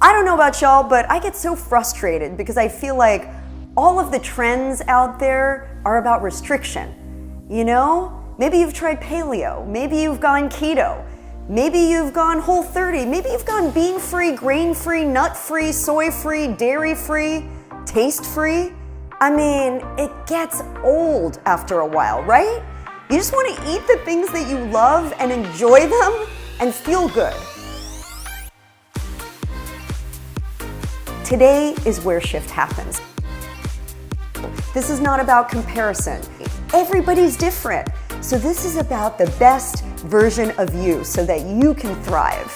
I don't know about y'all, but I get so frustrated because I feel like all of the trends out there are about restriction. You know? Maybe you've tried paleo, maybe you've gone keto, maybe you've gone Whole30, maybe you've gone bean-free, grain-free, nut-free, soy-free, dairy-free, taste-free. I mean, it gets old after a while, right? You just want to eat the things that you love and enjoy them and feel good. Today is where shift happens. This is not about comparison. Everybody's different. So this is about the best version of you so that you can thrive.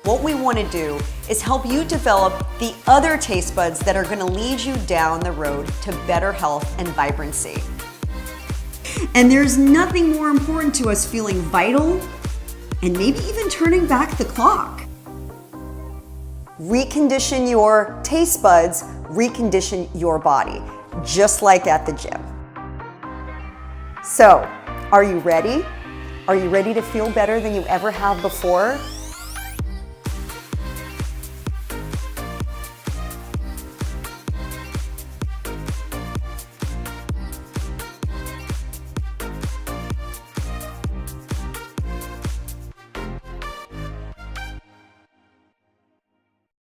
What we want to do is help you develop the other taste buds that are going to lead you down the road to better health and vibrancy. And there's nothing more important to us feeling vital and maybe even turning back the clock. Recondition your taste buds, recondition your body, just like at the gym. So, are you ready? Are you ready to feel better than you ever have before?